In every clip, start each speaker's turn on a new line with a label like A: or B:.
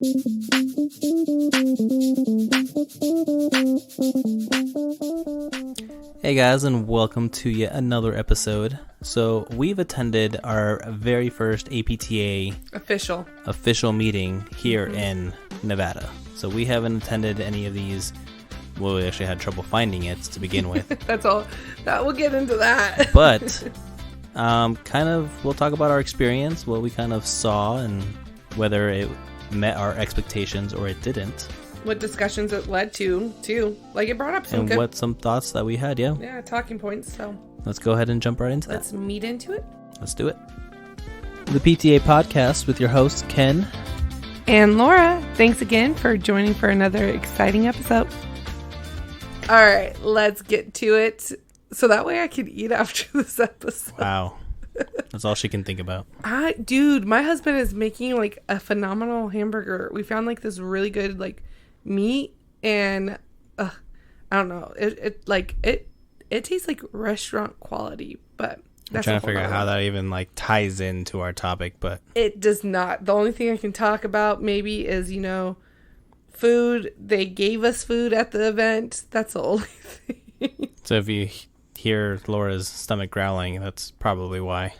A: Hey guys, and welcome to yet another episode. So we've attended our very first APTA official meeting here in Nevada. So we haven't attended any of these. Well, we actually had trouble finding it to begin with.
B: That's all. We'll get into that.
A: But we'll talk about our experience, what we kind of saw, and whether it met our expectations or it didn't.
B: What discussions it led to, too. Like, it brought up some
A: some thoughts that we had, yeah.
B: Yeah, talking points, so.
A: Let's go ahead and jump right into that.
B: Let's meet into it.
A: Let's do it. The PTA Podcast with your hosts, Ken.
B: And Laura. Thanks again for joining for another exciting episode. All right, let's get to it. So that way I can eat after this episode.
A: Wow. That's all she can think about.
B: Dude, my husband is making, like, a phenomenal hamburger. We found, like, this really good, like, meat, and I don't know, it tastes like restaurant quality, but
A: I'm trying to figure out how that even like ties into our topic, but
B: it does not. The only thing I can talk about maybe is, food. They gave us food at the event. That's the only thing.
A: So if you hear Laura's stomach growling, that's probably why.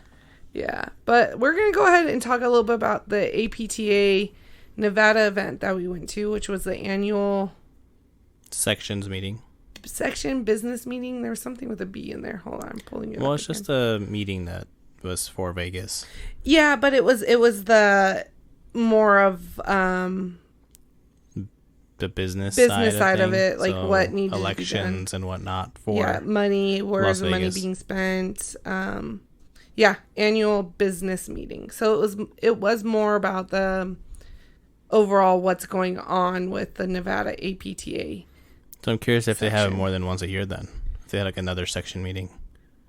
B: Yeah, but we're gonna go ahead and talk a little bit about the APTA Nevada event that we went to, which was the annual
A: section business meeting. There was something with a B in there. Hold on, I'm pulling it up. Well, it's just a meeting that was for Vegas.
B: Yeah, but it was the more of
A: the business
B: side of it, like, so what needed
A: elections
B: to be done.
A: And whatnot for
B: money, where's the money being spent. Annual business meeting. So it was more about the overall what's going on with the Nevada APTA.
A: So I'm curious if they have it more than once a year then. If they had like another section meeting.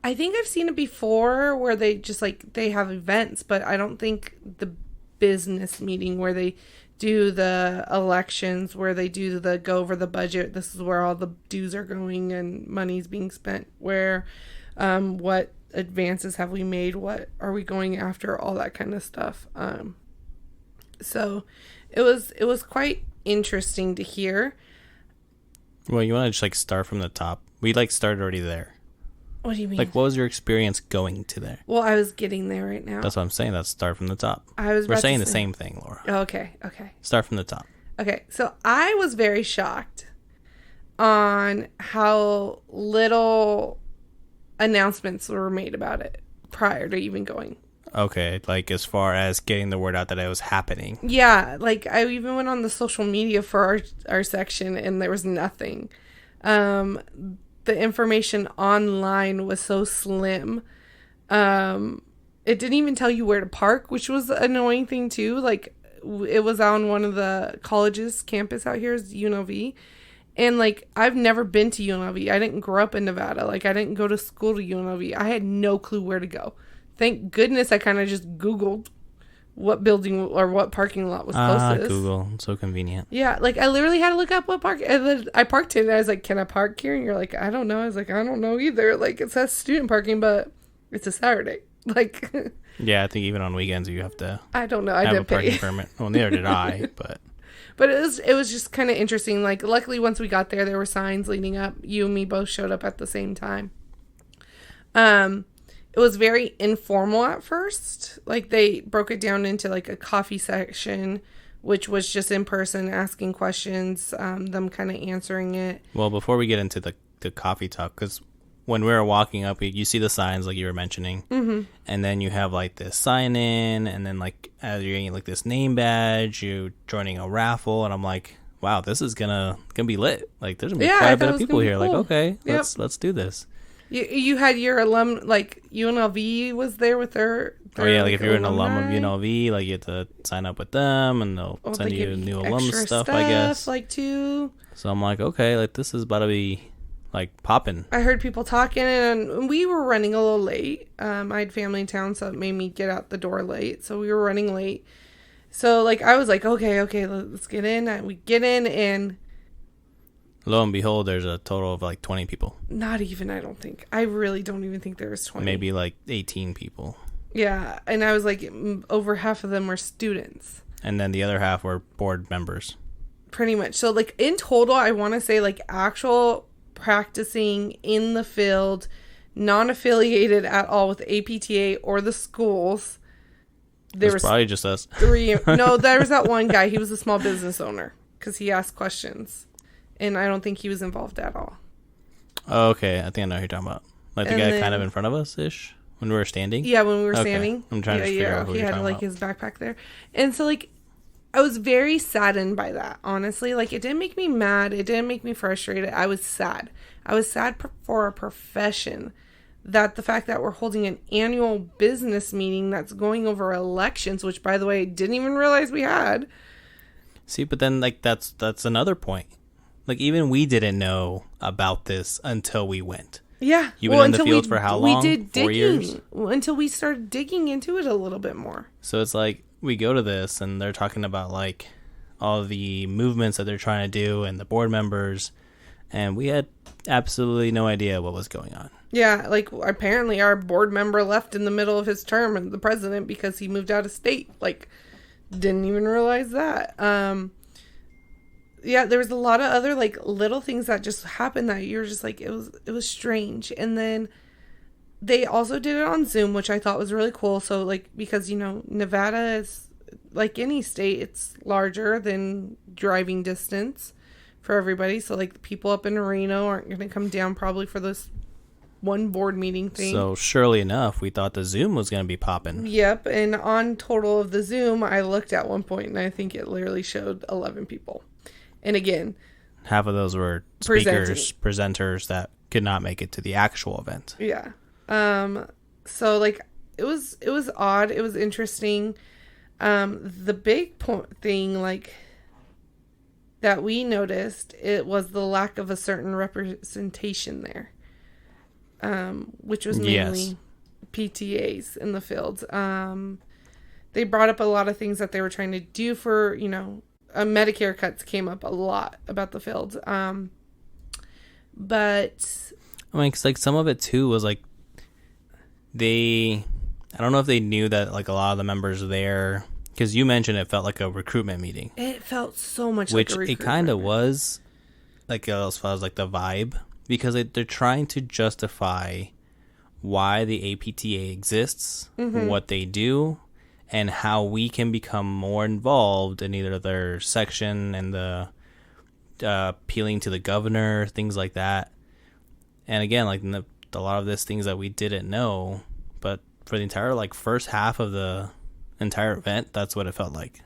B: I think I've seen it before where they just they have events, but I don't think the business meeting where they do the elections, where they do the go over the budget. This is where all the dues are going and money's being spent. Where, what advances have we made? What are we going after? All that kind of stuff. So it was quite interesting to hear.
A: Well, you want to just start from the top. We started already there.
B: What do you mean?
A: What was your experience going to there?
B: Well, I was getting there right now.
A: That's what I'm saying. Let's start from the top.
B: We're
A: saying the same thing, Laura.
B: Okay.
A: Start from the top.
B: Okay, so I was very shocked on how little announcements were made about it prior to even going.
A: Okay, as far as getting the word out that it was happening.
B: Yeah, I even went on the social media for our section, and there was nothing. The information online was so slim. It didn't even tell you where to park, which was an annoying thing too. It was on one of the college's campus out here, is UNLV. And, I've never been to UNLV. I didn't grow up in Nevada. I didn't go to school to UNLV. I had no clue where to go. Thank goodness I kind of just Googled what building or what parking lot was closest.
A: Google. So convenient.
B: Yeah, I literally had to look up what park. And then I parked it, and I was like, can I park here? And you're like, I don't know. I was like, I don't know either. It says student parking, but it's a Saturday.
A: Yeah, I think even on weekends you have to
B: I don't know. I
A: have
B: didn't
A: a parking permit. Well, neither did I, but...
B: But it was just kind of interesting. Luckily, once we got there were signs leading up. You and me both showed up at the same time. It was very informal at first. They broke it down into a coffee section, which was just in person asking questions, them kind of answering it.
A: Well, before we get into the coffee talk, because when we were walking up, you see the signs like you were mentioning,
B: mm-hmm.
A: and then you have this sign in, and then as you're getting this name badge, you're joining a raffle, and I'm like, wow, this is gonna be lit. There's gonna be quite a bit of people here. Cool. Okay, yep. let's do this.
B: You had your alum, UNLV was there with their
A: if you're an alum of UNLV, you have to sign up with them, and they'll send you new alum stuff, I guess.
B: Too.
A: So I'm like, okay, this is about to be popping.
B: I heard people talking, and we were running a little late. I had family in town, so it made me get out the door late. So we were running late. So I was like, okay, let's get in. And we get in, and
A: lo and behold, there's a total of 20 people.
B: Not even, I don't think. I really don't even think there was 20.
A: Maybe 18 people.
B: Yeah, and I was over half of them were students.
A: And then the other half were board members.
B: Pretty much. So, like, in total, I want to say, like, actual practicing in the field, non-affiliated at all with APTA or the schools.
A: There was probably just us.
B: 3. No, there was that one guy. He was a small business owner because he asked questions. And I don't think he was involved at all.
A: Oh, okay. I think I know who you're talking about. Like the guy kind of in front of us-ish when we were standing?
B: Yeah, when we were standing.
A: I'm trying to figure out who
B: he
A: you're
B: had,
A: talking
B: like,
A: about.
B: his backpack there. And so, like, I was very saddened by that, honestly. Like, it didn't make me mad. It didn't make me frustrated. I was sad. I was sad for a profession that the fact that we're holding an annual business meeting that's going over elections, which, by the way, I didn't even realize we had.
A: See, but then, like, that's another point. Like, even we didn't know about this until we went.
B: Yeah.
A: You've been in the field for how long?
B: We did
A: 4
B: digging.
A: years?
B: Until we started digging into it a little bit more.
A: So it's like, we go to this, and they're talking about, like, all the movements that they're trying to do and the board members, and we had absolutely no idea what was going on.
B: Yeah, like, apparently our board member left in the middle of his term and the president because he moved out of state. Like, didn't even realize that. Yeah, there was a lot of other, like, little things that just happened that you're just like, it was strange. And then they also did it on Zoom, which I thought was really cool. So, like, because, you know, Nevada is, like any state, it's larger than driving distance for everybody. So, like, the people up in Reno aren't going to come down probably for this one board meeting thing.
A: So, surely enough, we thought the Zoom was going to be popping.
B: Yep, and on total of the Zoom, I looked at one point, and I think it literally showed 11 people. And again,
A: half of those were speakers, presenters that could not make it to the actual event.
B: Yeah. So, like, it was odd. It was interesting. The big thing, like, that we noticed, it was the lack of a certain representation there. Which was mainly PTAs in the field. They brought up a lot of things that they were trying to do for, you know, Medicare cuts came up a lot about the field. But
A: I mean, 'cause, like, some of it too was like I don't know if they knew that, like, a lot of the members there, because you mentioned it felt like a recruitment meeting.
B: It felt so much
A: like
B: a recruitment.
A: Which it kind of was, like, as far as, like, the vibe, because they're trying to justify why the APTA exists, what they do, and how we can become more involved in either their section and the appealing to the governor, things like that. And again, like, a lot of these things that we didn't know, but for the entire, like, first half of the entire event, that's what it felt like.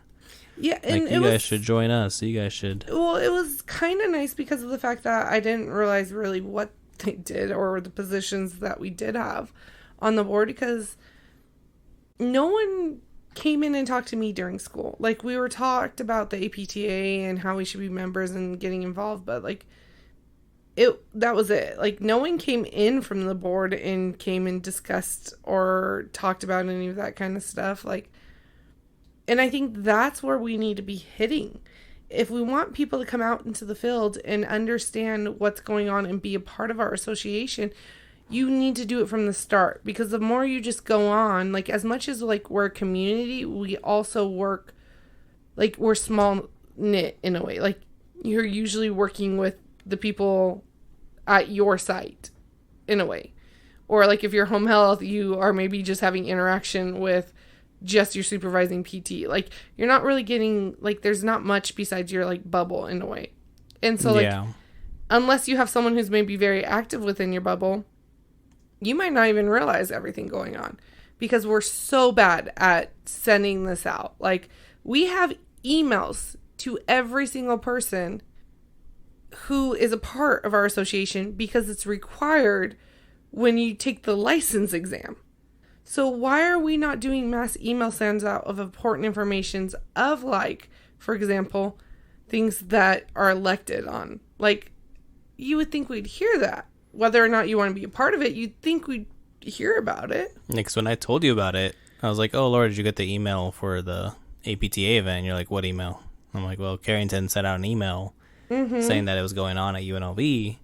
B: Yeah, and
A: like, you guys should join us. You guys should.
B: Well, it was kind of nice because of the fact that I didn't realize really what they did or the positions that we did have on the board, because no one came in and talked to me during school. Like, we were talked about the APTA and how we should be members and getting involved, but, like, that was it. Like, no one came in from the board and came and discussed or talked about any of that kind of stuff. Like, and I think that's where we need to be hitting. If we want people to come out into the field and understand what's going on and be a part of our association, you need to do it from the start, because the more you just go on, like, as much as, like, we're a community, we also work, like, we're small knit in a way. Like, you're usually working with the people at your site in a way. Or, like, if you're home health, you are maybe just having interaction with just your supervising PT. Like, you're not really getting, like, there's not much besides your, like, bubble in a way. And so, like, unless you have someone who's maybe very active within your bubble, you might not even realize everything going on, because we're so bad at sending this out. Like, we have emails to every single person who is a part of our association because it's required when you take the license exam. So why are we not doing mass email sends out of important informations of, like, for example, things that are elected on? Like, you would think we'd hear that. Whether or not you want to be a part of it, you'd think we'd hear about it.
A: Because when I told you about it, I was like, oh, Laura, did you get the email for the APTA event? And you're like, what email? I'm like, well, Carrington sent out an email saying that it was going on at UNLV,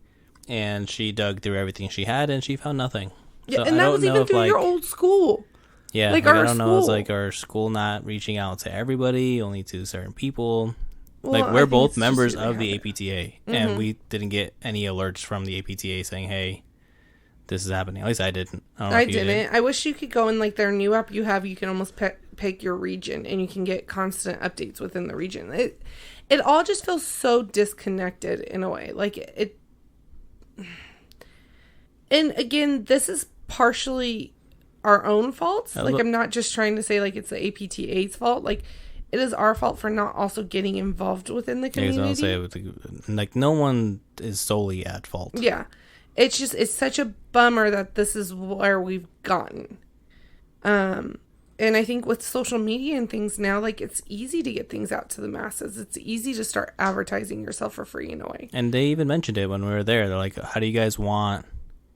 A: and she dug through everything she had, and she found nothing.
B: Yeah,
A: so
B: and that was even through, like, your old school.
A: Yeah, like I don't know. It's like our school not reaching out to everybody, only to certain people. Well, like we're both members of the APTA, and we didn't get any alerts from the APTA saying, "Hey, this is happening." At least I didn't.
B: I didn't. I wish you could go in like their new app you have. You can almost pick your region, and you can get constant updates within the region. It all just feels so disconnected in a way. Like it. And again, this is partially our own faults. Like, I'm not just trying to say, like, it's the APTA's fault. Like, it is our fault for not also getting involved within the community.
A: Yeah, like, no one is solely at fault.
B: Yeah. It's such a bummer that this is where we've gotten. And I think with social media and things now, like, it's easy to get things out to the masses. It's easy to start advertising yourself for free in a way.
A: And they even mentioned it when we were there. They're like, how do you guys want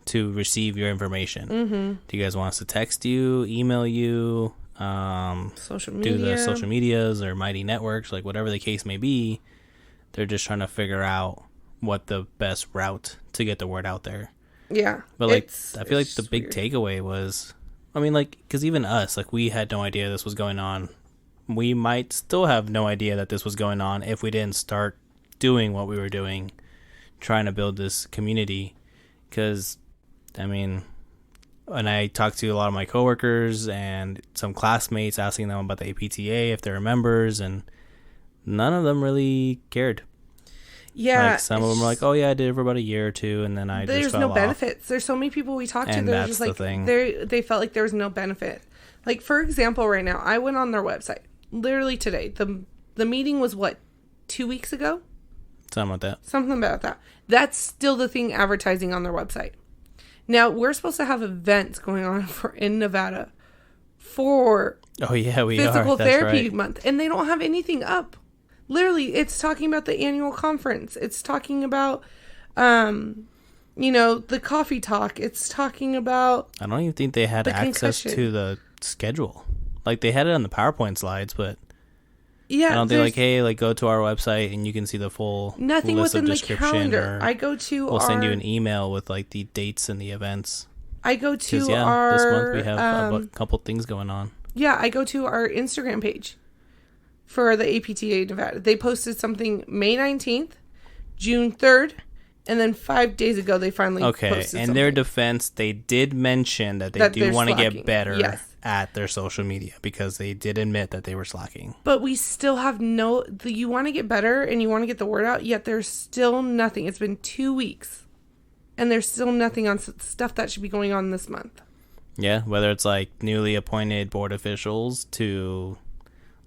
A: to receive your information? Do you guys want us to text you, email you,
B: social media,
A: do the social medias or mighty networks, like whatever the case may be? They're just trying to figure out what the best route to get the word out there.
B: Yeah,
A: but like I feel like the big takeaway was, I mean, like, because even us, like, we had no idea this was going on. We might still have no idea that this was going on if we didn't start doing what we were doing, trying to build this community. Because I mean, when I talked to a lot of my coworkers and some classmates, asking them about the APTA, if they're members, and none of them really cared.
B: Yeah.
A: Like, some of them were like, oh yeah, I did it for about a year or two, and then I just fell off.
B: There's no benefits. There's so many people we talked to, they're just like, they felt like there was no benefit. Like, for example, right now, I went on their website, literally today. The meeting was what, 2 weeks ago? Something about that. That's still the thing advertising on their website. Now, we're supposed to have events going on in Nevada for Physical Therapy Month, and they don't have anything up. Literally, it's talking about the annual conference. It's talking about, the coffee talk. It's talking about...
A: I don't even think they had access to the schedule. Like, they had it on the PowerPoint slides, but... Yeah, I don't think, like, hey, like, go to our website and you can see the full
B: nothing
A: list
B: within
A: of description.
B: The calendar. I go to
A: We'll send you an email with, like, the dates and the events.
B: I go to
A: this month we have a couple things going on.
B: Yeah, I go to our Instagram page for the APTA Nevada. They posted something May 19th, June 3rd, and then 5 days ago they finally posted something.
A: In their defense, they did mention that they do want to get better at their social media, because they did admit that they were slacking.
B: But we still have you want to get better and you want to get the word out, yet there's still nothing. It's been 2 weeks and there's still nothing on stuff that should be going on this month.
A: Yeah, whether it's like newly appointed board officials to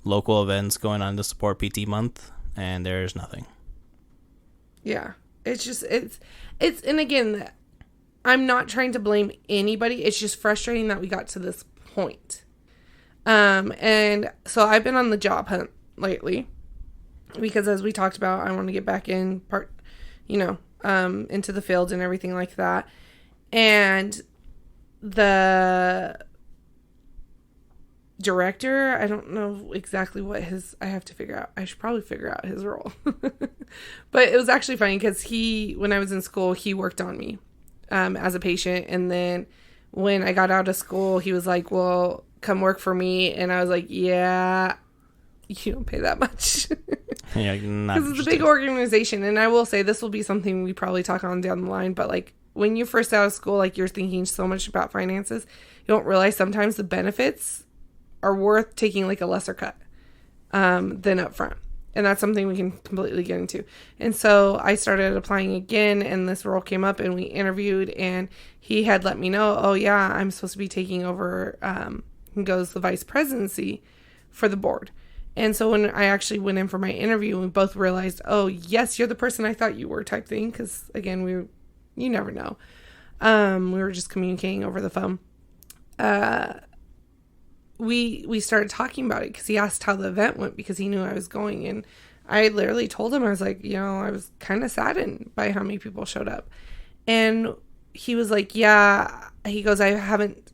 A: local events going on to support PT month, and there's nothing.
B: Yeah, it's just, and again, I'm not trying to blame anybody. It's just frustrating that we got to this point. And so I've been on the job hunt lately because, as we talked about, I want to get back in into the field and everything like that. And the director, I don't know exactly what I have to figure out. I should probably figure out his role. But it was actually funny because when I was in school, he worked on me as a patient. And then when I got out of school, he was like, well, come work for me. And I was like, yeah, you don't pay that much.
A: Yeah,
B: because it's a big organization. And I will say, this will be something we probably talk on down the line, but like, when you're first out of school, like, you're thinking so much about finances, you don't realize sometimes the benefits are worth taking like a lesser cut than up front. And that's something we can completely get into. And so I started applying again, and this role came up, and we interviewed, and he had let me know, oh yeah, I'm supposed to be taking over, the vice presidency for the board. And so when I actually went in for my interview, we both realized, oh yes, you're the person I thought you were, type thing. Because again, you never know. We were just communicating over the phone. We started talking about it because he asked how the event went, because he knew I was going. And I literally told him, I was like, I was kind of saddened by how many people showed up. And he was like, yeah, he goes, I haven't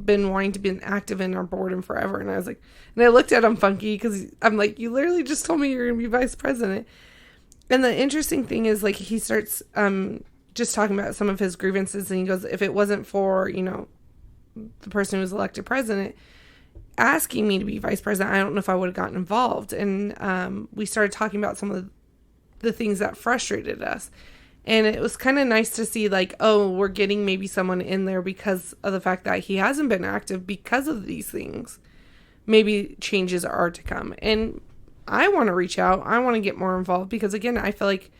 B: been wanting to be active in our board in forever. And I was like, and I looked at him funky because I'm like, you literally just told me you're going to be vice president. And the interesting thing is, like, he starts just talking about some of his grievances, and he goes, if it wasn't for, the person who was elected president, asking me to be vice president, I don't know if I would have gotten involved. And we started talking about some of the things that frustrated us. And it was kind of nice to see, like, oh, we're getting maybe someone in there because of the fact that he hasn't been active because of these things. Maybe changes are to come. And I want to reach out. I want to get more involved because, again, I feel like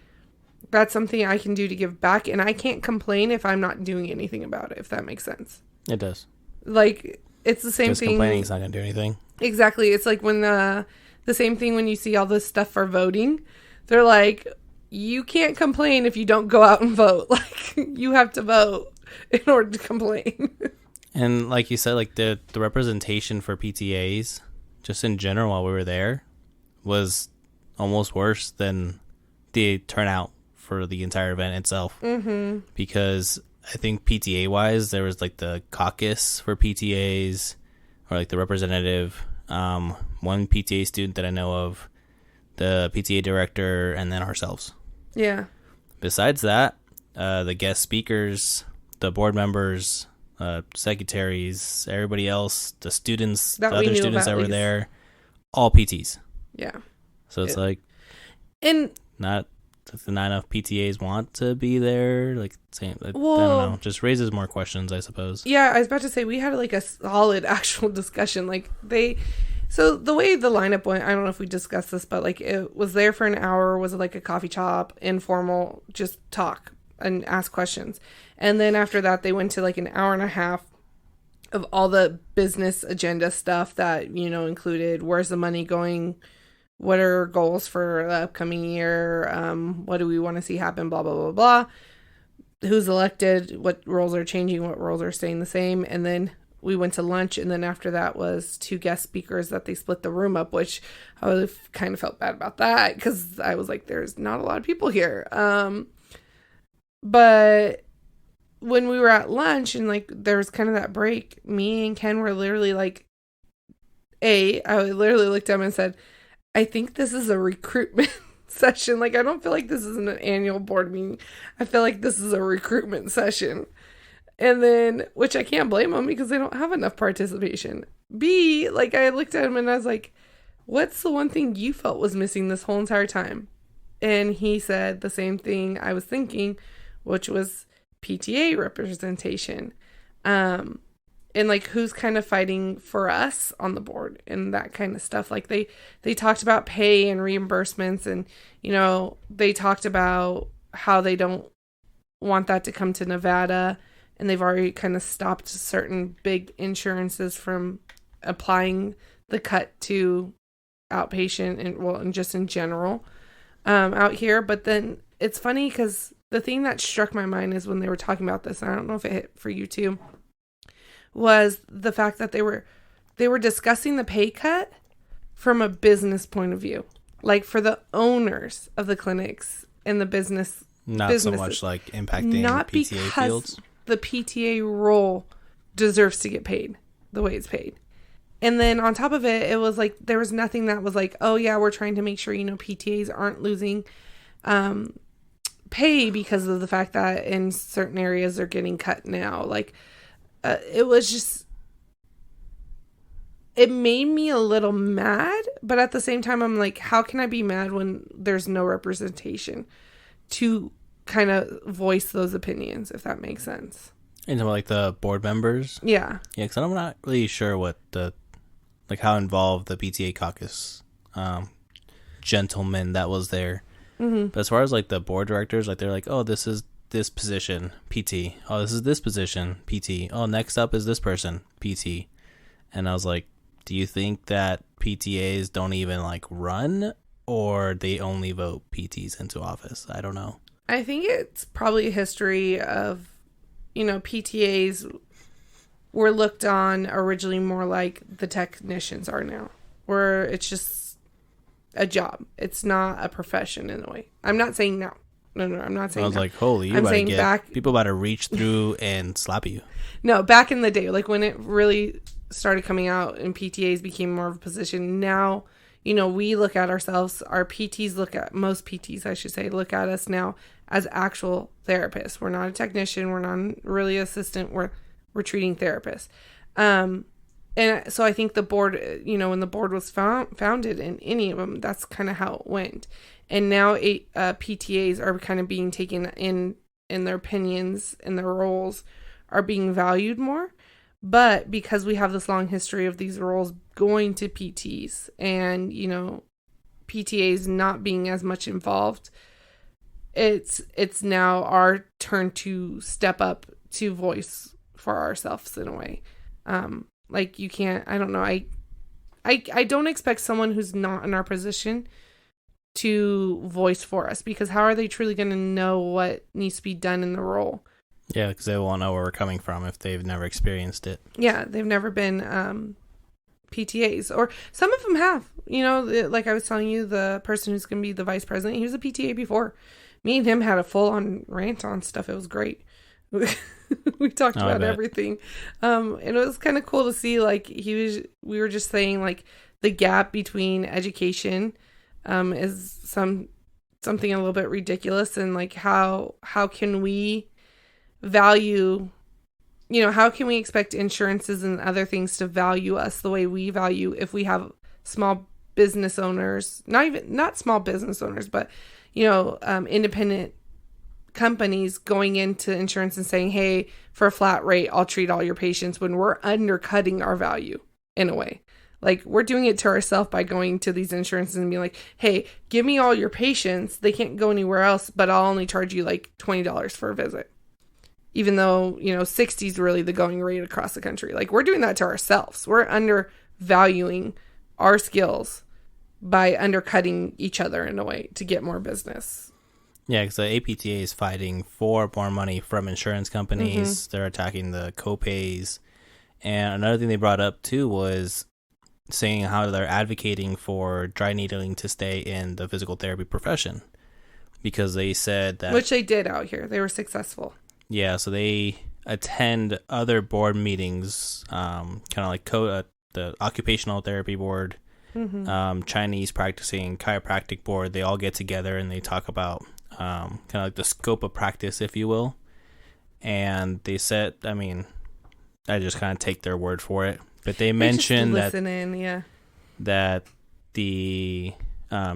B: that's something I can do to give back. And I can't complain if I'm not doing anything about it, if that makes sense.
A: It does.
B: Like, it's the same thing.
A: Just complaining is not going to do anything.
B: Exactly. It's like when the same thing when you see all this stuff for voting. They're like, you can't complain if you don't go out and vote. Like, you have to vote in order to complain.
A: And like you said, like the representation for PTAs, just in general while we were there, was almost worse than the turnout for the entire event itself. Mm-hmm. Because I think PTA-wise, there was like the caucus for PTAs, or like the representative, one PTA student that I know of, the PTA director, and then ourselves. Yeah. Besides that, the guest speakers, the board members, secretaries, everybody else, the students, the other students that were there, all PTs. Yeah. So it's like, and not enough PTAs want to be there. Like, same. I don't know. Just raises more questions, I suppose.
B: Yeah, I was about to say we had like a solid actual discussion. Like So the way the lineup went, I don't know if we discussed this, but like it was there for an hour. Was it like a coffee shop, informal, just talk and ask questions. And then after that, they went to like an hour and a half of all the business agenda stuff that, included where's the money going, what are our goals for the upcoming year, what do we want to see happen, blah, blah, blah, blah. Who's elected, what roles are changing, what roles are staying the same. And then we went to lunch, and then after that was 2 guest speakers that they split the room up, which I kind of felt bad about that because I was like, there's not a lot of people here. But when we were at lunch and like there was kind of that break, me and Ken were literally like, I literally looked at him and said, I think this is a recruitment session. Like, I don't feel like this is an annual board meeting. I feel like this is a recruitment session. And then, which I can't blame them because they don't have enough participation. B, like, I looked at him and I was like, what's the one thing you felt was missing this whole entire time? And he said the same thing I was thinking, which was PTA representation. And like who's kind of fighting for us on the board and that kind of stuff. Like they talked about pay and reimbursements, and, they talked about how they don't want that to come to Nevada. And they've already kind of stopped certain big insurances from applying the cut to outpatient and just in general out here. But then it's funny because the thing that struck my mind is when they were talking about this, and I don't know if it hit for you too, was the fact that they were discussing the pay cut from a business point of view, like for the owners of the clinics and the businesses.
A: So much like impacting
B: not
A: PTA fields.
B: The PTA role deserves to get paid the way it's paid. And then on top of it, it was like there was nothing that was like, oh yeah, we're trying to make sure, PTAs aren't losing pay because of the fact that in certain areas they're getting cut now. Like it was just, it made me a little mad, but at the same time, I'm like, how can I be mad when there's no representation to kind of voice those opinions, if that makes sense?
A: And like the board members?
B: Yeah.
A: Yeah, because I'm not really sure what how involved the PTA caucus gentleman that was there. Mm-hmm. But as far as like the board directors, like they're like, oh, this is this position, PT. Oh, this is this position, PT. Oh, next up is this person, PT. And I was like, do you think that PTAs don't even like run, or they only vote PTs into office? I don't know.
B: I think it's probably a history of, PTAs were looked on originally more like the technicians are now, where it's just a job. It's not a profession in a way. I'm not saying no. No, I'm not saying
A: I was like, holy, you're about to get people about to reach through and slap you.
B: No, back in the day, like when it really started coming out and PTAs became more of a position. Now, we look at ourselves, most PTs, I should say, look at us now as actual therapists. We're not a technician. We're not really assistant. we're treating therapists. And so I think the board, when the board was founded in any of them, that's kind of how it went. And now PTAs are kind of being taken in their opinions and their roles are being valued more. But because we have this long history of these roles going to PTs and, PTAs not being as much involved, it's now our turn to step up to voice for ourselves in a way. Like you can't, I don't know. I don't expect someone who's not in our position to voice for us, because how are they truly going to know what needs to be done in the role?
A: Yeah, because they won't know where we're coming from if they've never experienced it.
B: Yeah, they've never been PTAs, or some of them have. Like I was telling you, the person who's going to be the vice president, he was a PTA before. Me and him had a full-on rant on stuff. It was great. We talked about everything. And it was kind of cool to see, like, we were just saying, like, the gap between education is something a little bit ridiculous, and like how can we value, how can we expect insurances and other things to value us the way we value if we have small business owners, not small business owners, but independent companies going into insurance and saying, hey, for a flat rate, I'll treat all your patients, when we're undercutting our value in a way. Like, we're doing it to ourselves by going to these insurances and being like, hey, give me all your patients. They can't go anywhere else, but I'll only charge you like $20 for a visit. Even though, 60 is really the going rate across the country. Like, we're doing that to ourselves. We're undervaluing our skills by undercutting each other in a way to get more business.
A: Yeah, because the APTA is fighting for more money from insurance companies.
B: Mm-hmm.
A: They're attacking the copays. And another thing they brought up, too, was saying how they're advocating for dry needling to stay in the physical therapy profession. Because they said that...
B: Which they did out here. They were successful.
A: Yeah, so they attend other board meetings, kind of like the Occupational Therapy Board,
B: mm-hmm.
A: Chinese Practicing Chiropractic Board. They all get together and they talk about kind of like the scope of practice, if you will. And they said, I just kind of take their word for it, but they mentioned that the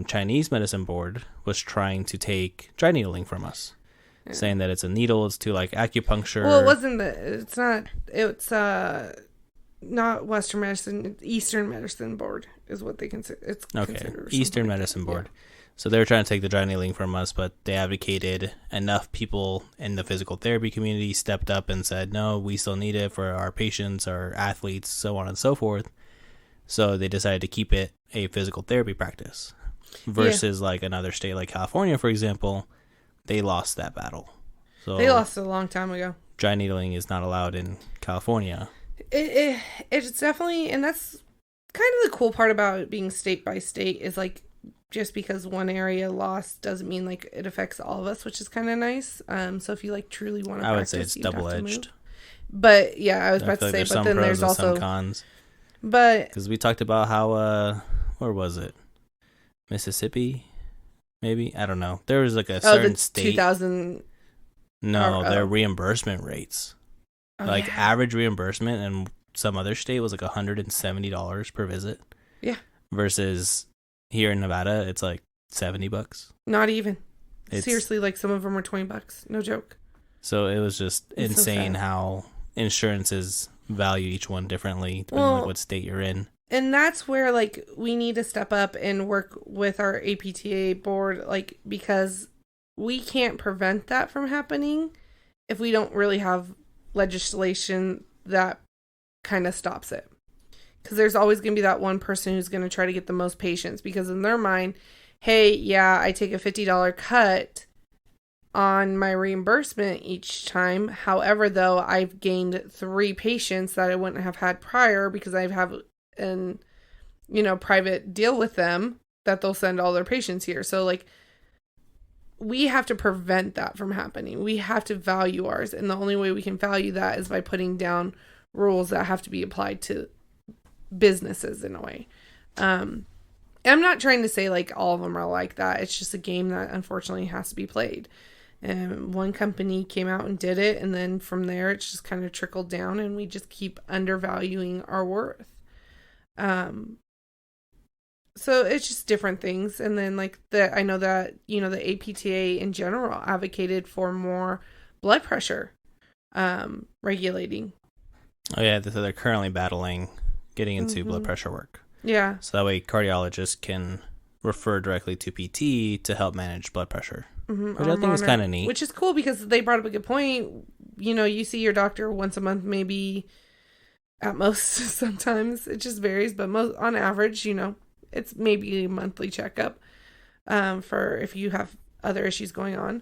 A: Chinese Medicine Board was trying to take dry needling from us. Yeah. Saying that it's a needle, it's to like acupuncture.
B: Well, it's not Western Medicine, Eastern Medicine Board is what they consider. It's
A: okay, Eastern Medicine Board. Yeah. So they were trying to take the dry needling from us, but they advocated, enough people in the physical therapy community stepped up and said, no, we still need it for our patients, our athletes, so on and so forth. So they decided to keep it a physical therapy practice versus like another state like California, for example. They lost that battle. So
B: they lost it a long time ago.
A: Dry needling is not allowed in California.
B: It's definitely, and that's kind of the cool part about it being state by state, is like, just because one area lost doesn't mean like it affects all of us, which is kind of nice. So if you like truly want to practice,
A: I would say it's double-edged.
B: But yeah, I was about to say, but then there's also
A: some cons.
B: But
A: because we talked about how where was it? Mississippi, maybe, I don't know. There was like a certain state.
B: 2000.
A: No, their reimbursement rates, average reimbursement in some other state was like $170 per visit.
B: Yeah.
A: Versus here in Nevada, it's like $70.
B: Not even. Seriously, like some of them were $20. No joke.
A: So it was just insane how insurances value each one differently depending on what state you're in.
B: And that's where like we need to step up and work with our APTA board, like, because we can't prevent that from happening if we don't really have legislation that kind of stops it. Because there's always going to be that one person who's going to try to get the most patients, because in their mind, hey, yeah, I take a $50 cut on my reimbursement each time. However, though, I've gained 3 patients that I wouldn't have had prior because I have an, private deal with them that they'll send all their patients here. So like, we have to prevent that from happening. We have to value ours. And the only way we can value that is by putting down rules that have to be applied to businesses in a way. And I'm not trying to say like all of them are like that. It's just a game that unfortunately has to be played. And one company came out and did it, and then from there it's just kind of trickled down, and we just keep undervaluing our worth. So it's just different things. And then like I know that, the APTA in general advocated for more blood pressure regulating.
A: Oh yeah, so they're currently battling getting into blood pressure work.
B: Yeah.
A: So that way cardiologists can refer directly to PT to help manage blood pressure. Which I think is kind of neat.
B: Which is cool because they brought up a good point. You see your doctor once a month, maybe at most. Sometimes it just varies, but on average, it's maybe a monthly checkup for if you have other issues going on.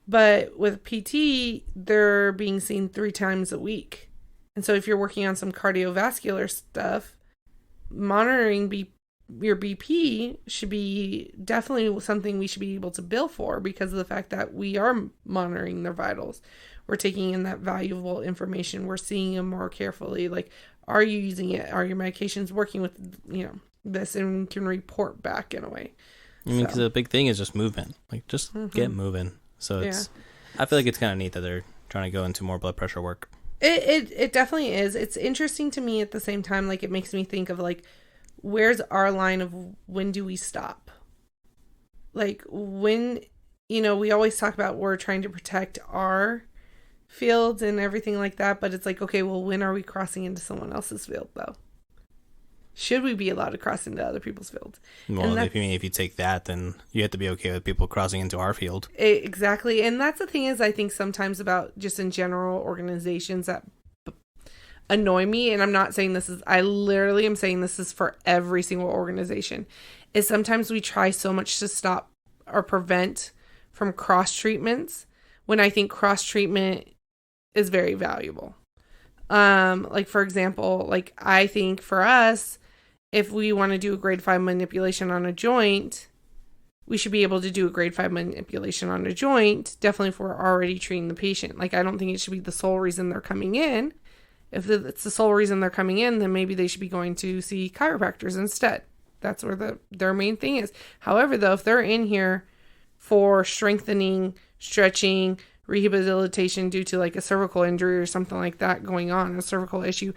B: But with PT, they're being seen 3 times a week. And so if you're working on some cardiovascular stuff, monitoring your BP should be definitely something we should be able to bill for, because of the fact that we are monitoring their vitals. We're taking in that valuable information. We're seeing them more carefully. Like, are you using it? Are your medications working with, this, and can report back in a way.
A: I mean, because the big thing is just movement. Like, just get moving. So I feel like it's kind of neat that they're trying to go into more blood pressure work.
B: It definitely is. It's interesting to me at the same time. Like, it makes me think of like, where's our line of when do we stop? Like, when, we always talk about we're trying to protect our fields and everything like that, but it's like, okay, well, when are we crossing into someone else's field though? Should we be allowed to cross into other people's fields?
A: Well, if you take that, then you have to be okay with people crossing into our field.
B: Exactly. And that's the thing is, I think sometimes about just in general organizations that annoy me, and I'm not saying I literally am saying this is for every single organization, is sometimes we try so much to stop or prevent from cross treatments when I think cross treatment is very valuable. Like, for example, like, I think for us, if we want to do a grade 5 manipulation on a joint, we should be able to do a grade 5 manipulation on a joint, definitely if we're already treating the patient. Like, I don't think it should be the sole reason they're coming in. If it's the sole reason they're coming in, then maybe they should be going to see chiropractors instead. That's where their main thing is. However, though, if they're in here for strengthening, stretching, rehabilitation due to like a cervical injury or something like that going on, a cervical issue,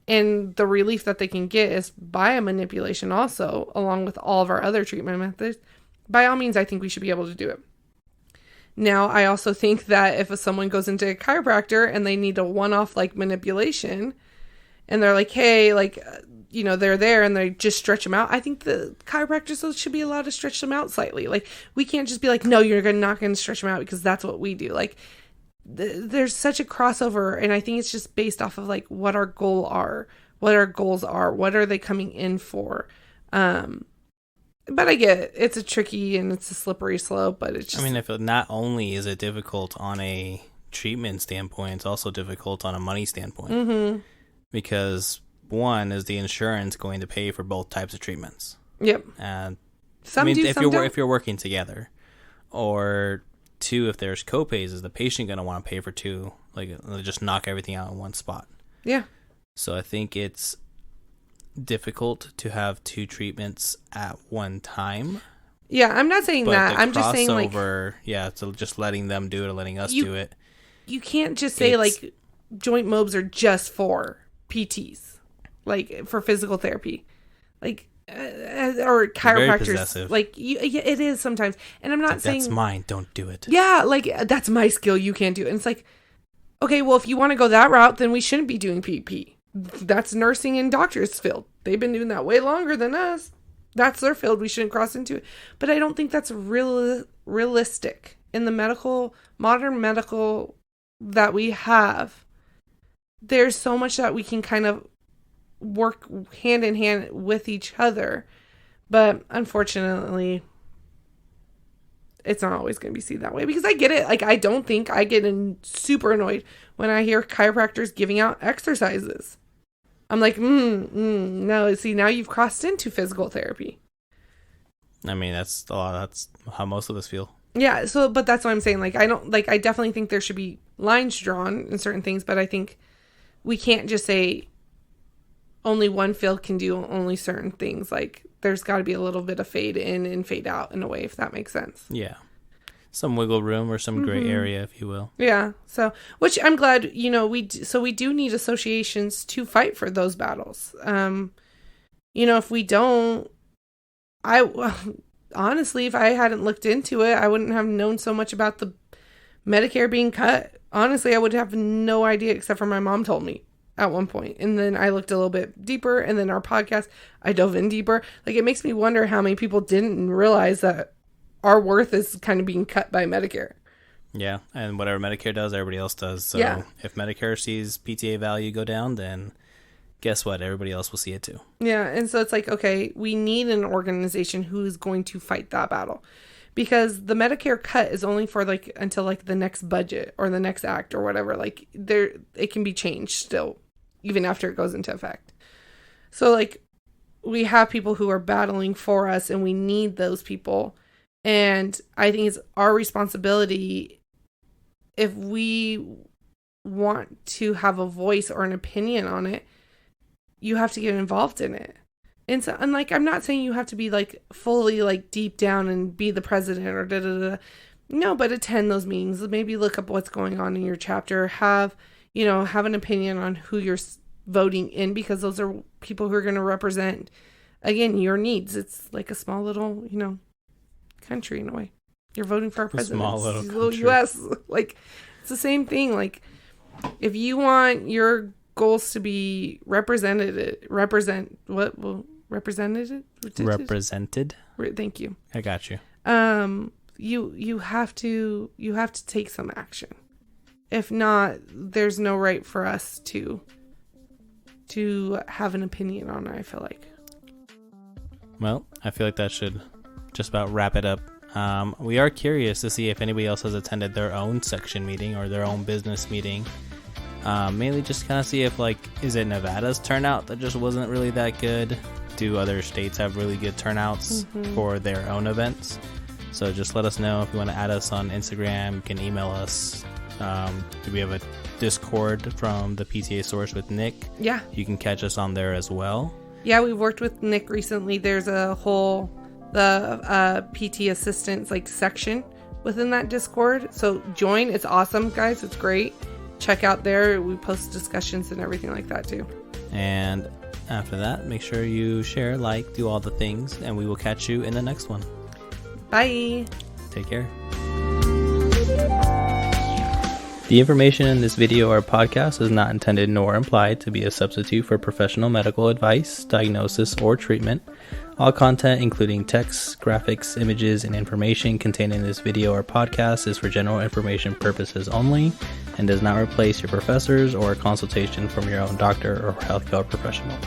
B: and the relief that they can get is by a manipulation also, along with all of our other treatment methods, by all means, I think we should be able to do it. Now, I also think that if someone goes into a chiropractor and they need a one-off like manipulation, and they're like, hey, like, they're there and they just stretch them out, I think the chiropractors should be allowed to stretch them out slightly. Like, we can't just be like, no, you're not going to stretch them out because that's what we do. Like, there's such a crossover, and I think it's just based off of like what our goals are, what are they coming in for. But I get it. It's a tricky and it's a slippery slope, but it's just... I mean,
A: if not only is it difficult on a treatment standpoint, it's also difficult on a money standpoint. Because one is the insurance going to pay for both types of treatments.
B: Yep.
A: And
B: if
A: you're working together, or two, if there's copays, is the patient going to want to pay for two? Like, just knock everything out in one spot.
B: Yeah. So
A: I think it's difficult to have two treatments at one time.
B: Yeah, I'm not saying that. I'm just saying like,
A: so just letting them do it or letting us do it.
B: You can't just say like joint mobs are just for PTs, like for physical therapy, like or chiropractors. Like it is sometimes, and I'm not saying
A: that's mine. Don't do it.
B: Yeah, like that's my skill. You can't do it. And it's like, okay, well, if you want to go that route, then we shouldn't be doing PP. That's nursing and doctors' field. They've been doing that way longer than us. That's their field. We shouldn't cross into it. But I don't think that's realistic in the modern medical that we have. There's so much that we can kind of work hand in hand with each other. But unfortunately, it's not always going to be seen that way, because I get it. Like, I don't think I get super annoyed when I hear chiropractors giving out exercises. I'm like, no, see, now you've crossed into physical therapy.
A: I mean, that's how most of us feel.
B: Yeah. So, but that's what I'm saying. Like, I definitely think there should be lines drawn in certain things, but I think we can't just say only one field can do only certain things. Like, there's got to be a little bit of fade in and fade out in a way, if that makes sense.
A: Yeah. some wiggle room or some gray area, if you will.
B: Yeah. So, which I'm glad, we do need associations to fight for those battles. If we don't, honestly, if I hadn't looked into it, I wouldn't have known so much about the Medicare being cut. Honestly, I would have no idea, except for my mom told me at one point. And then I looked a little bit deeper, and then our podcast, I dove in deeper. Like, it makes me wonder how many people didn't realize that our worth is kind of being cut by Medicare.
A: Yeah, and whatever Medicare does, everybody else does. So if Medicare sees PTA value go down, then guess what? Everybody else will see it too.
B: Yeah, and so it's like, okay, we need an organization who is going to fight that battle. Because the Medicare cut is only for until the next budget or the next act or whatever. It can be changed still, even after it goes into effect. So we have people who are battling for us, and we need those people. And I think it's our responsibility, if we want to have a voice or an opinion on it, you have to get involved in it. And so, and I'm not saying you have to be fully deep down and be the president or da-da-da. No, but attend those meetings. Maybe look up what's going on in your chapter. Have an opinion on who you're voting in, because those are people who are going to represent, again, your needs. It's like a small little, country in a way. You're voting for a president.
A: Small little
B: U.S. It's the same thing. If you want your goals to be represented. Thank you.
A: I got you.
B: You have to take some action. If not, there's no right for us to have an opinion on it, I feel like.
A: Well, I feel like that should just about wrap it up. We are curious to see if anybody else has attended their own section meeting or their own business meeting. Mainly just kind of see if is it Nevada's turnout that just wasn't really that good? Do other states have really good turnouts for their own events? So just let us know. If you want to add us on Instagram, you can email us. We have a Discord from the PTA Source with Nick.
B: Yeah.
A: You can catch us on there as well.
B: Yeah, we've worked with Nick recently. There's a whole PT assistants section within that Discord. So join. It's awesome, guys. It's great. Check out there. We post discussions and everything like that too.
A: And after that, make sure you share, do all the things, and we will catch you in the next one.
B: Bye.
A: Take care. The information in this video or podcast is not intended nor implied to be a substitute for professional medical advice, diagnosis, or treatment. All content, including text, graphics, images, and information contained in this video or podcast is for general information purposes only and does not replace your professors or a consultation from your own doctor or healthcare professional.